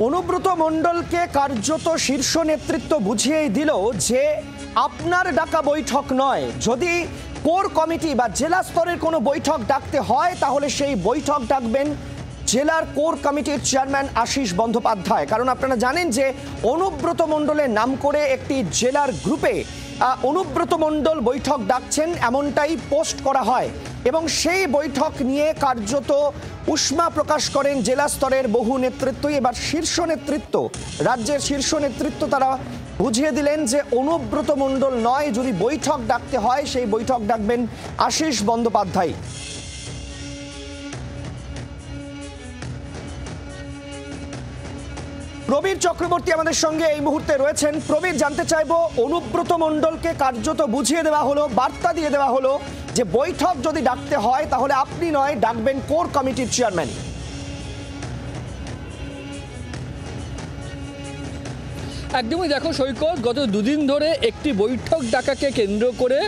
অনুব্রত মণ্ডলকে কার্যত শীর্ষ নেতৃত্ব বুঝিয়েই দিল যে আপনার ডাকা বৈঠক নয়, যদি কোর কমিটি বা জেলা স্তরের কোনো বৈঠক ডাকতে হয় তাহলে সেই বৈঠক ডাকবেন জেলার কোর কমিটির চেয়ারম্যান আশিস বন্দ্যোপাধ্যায়। কারণ আপনারা জানেন যে অনুব্রত মণ্ডলের নাম করে একটি জেলার গ্রুপে অনুব্রত মণ্ডল বৈঠক ডাকছেন এমনটাই পোস্ট করা হয় এবং সেই বৈঠক নিয়ে কার্যত উষ্মা প্রকাশ করেন জেলা স্তরের বহু নেতৃত্বই। এবার শীর্ষ নেতৃত্ব, রাজ্যের শীর্ষ নেতৃত্ব তারা বুঝিয়ে দিলেন যে অনুব্রত মণ্ডল নয়, যদি বৈঠক ডাকতে হয় সেই বৈঠক ডাকবেন আশিস বন্দ্যোপাধ্যায়। প্রবীর চক্রবর্তী আমাদের সঙ্গে এই মুহূর্তে রয়েছেন। প্রবীর, জানতে চাইবো, অনুব্রত মণ্ডলকে কার্যত বুঝিয়ে দেওয়া হলো, বার্তা দিয়ে দেওয়া হলো যে বৈঠক যদি ডাকতে হয় তাহলে আপনি নয়, ডাকবেন কোর কমিটির চেয়ারম্যান। একদমই দেখো সৈকত, গত দুদিন ধরে একটি বৈঠক ডাকাকে কেন্দ্র করে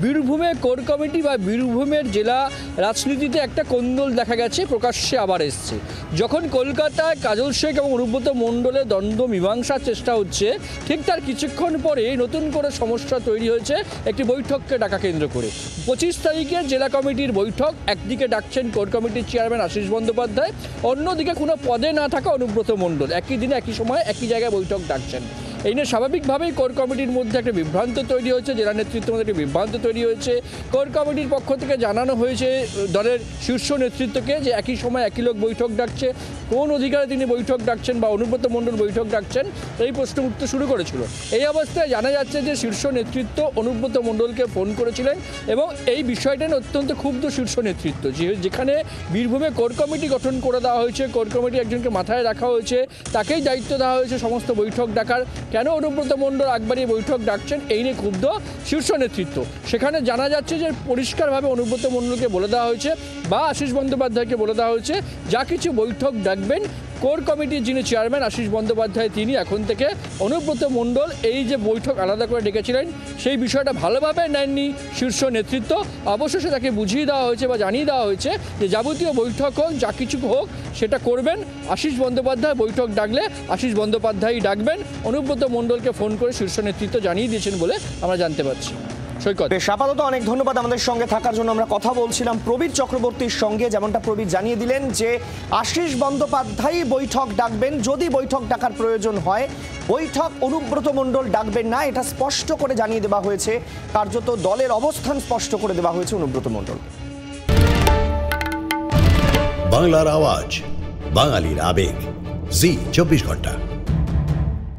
বীরভূমে কোর কমিটি বা বীরভূমের জেলা রাজনীতিতে একটা কোন্দল দেখা গেছে, প্রকাশ্যে আবার এসছে। যখন কলকাতায় কাজল শেখ এবং অনুব্রত মণ্ডলের দ্বন্দ্ব মীমাংসার চেষ্টা হচ্ছে, ঠিক তার কিছুক্ষণ পরে নতুন করে সমস্যা তৈরি হয়েছে একটি বৈঠককে ডাকা কেন্দ্র করে। 25 তারিখে জেলা কমিটির বৈঠক, একদিকে ডাকছেন কোর কমিটির চেয়ারম্যান আশিস বন্দ্যোপাধ্যায়, অন্যদিকে কোনো পদে না থাকা অনুব্রত মণ্ডল একই দিনে একই সময় একই জায়গায় বৈঠক ডাকছেন। এই নিয়ে স্বাভাবিকভাবেই কোর কমিটির মধ্যে একটা বিভ্রান্ত তৈরি হয়েছে, জেলা নেতৃত্বের মধ্যে একটা বিভ্রান্ত তৈরি হয়েছে। কোর কমিটির পক্ষ থেকে জানানো হয়েছে দলের শীর্ষ নেতৃত্বকে যে একই সময় একই লোক বৈঠক ডাকছে, কোন অধিকারে তিনি বৈঠক ডাকছেন বা অনুব্রত মণ্ডল বৈঠক ডাকছেন, এই প্রশ্ন উঠতে শুরু করেছিল। এই অবস্থায় জানা যাচ্ছে যে শীর্ষ নেতৃত্ব অনুব্রত মণ্ডলকে ফোন করেছিলেন এবং এই বিষয়টা নিয়ে অত্যন্ত ক্ষুব্ধ শীর্ষ নেতৃত্ব, যেখানে বীরভূমে কোর কমিটি গঠন করে দেওয়া হয়েছে, কোর কমিটি একজনকে মাথায় রাখা হয়েছে, তাকেই দায়িত্ব দেওয়া হয়েছে সমস্ত বৈঠক ডাকার। কেন অনুব্রত মণ্ডল একবারই বৈঠক ডাকছেন, এই নিয়ে ক্ষুব্ধ শীর্ষ নেতৃত্ব। সেখানে জানা যাচ্ছে যে পরিষ্কারভাবে অনুব্রত মণ্ডলকে বলে দেওয়া হয়েছে বা আশিস বন্দ্যোপাধ্যায়কে বলে দেওয়া হয়েছে, যা কিছু বৈঠক ডাকবেন কোর কমিটির যিনি চেয়ারম্যান আশিস বন্দ্যোপাধ্যায়, তিনি এখন থেকে অনুব্রত মণ্ডল এই যে বৈঠক আলাদা করে ডেকেছিলেন সেই বিষয়টা ভালোভাবে নেননি শীর্ষ নেতৃত্ব। অবশেষে তাকে বুঝিয়ে দেওয়া হয়েছে বা জানিয়ে দেওয়া হয়েছে যে যাবতীয় বৈঠক হোক, যা কিছু হোক, সেটা করবেন আশিস বন্দ্যোপাধ্যায়। বৈঠক ডাকলে আশিস বন্দ্যোপাধ্যায়ই ডাকবেন। অনুব্রত মণ্ডলকে ফোন করে শীর্ষ নেতৃত্ব জানিয়ে দিয়েছেন বলে আমরা জানতে পারছি। বেশ, আপাতত অনেক ধন্যবাদ আমাদের সঙ্গে থাকার জন্য। আমরা কথা বলছিলাম প্রবীর চক্রবর্তীর সঙ্গে, যেমনটা প্রবীর জানিয়ে দিলেন যে আশিস বন্দ্যোপাধ্যায় বৈঠক ডাকবেন, যদি বৈঠক ডাকার প্রয়োজন হয়। বৈঠক অনুব্রত মণ্ডল ডাকবেন না, এটা স্পষ্ট করে জানিয়ে দেওয়া হয়েছে, কার্যত দলের অবস্থান স্পষ্ট করে দেওয়া হয়েছে অনুব্রত মণ্ডল। বাংলার আওয়াজ, বাঙালির আবেগ, জি 24 ঘন্টা।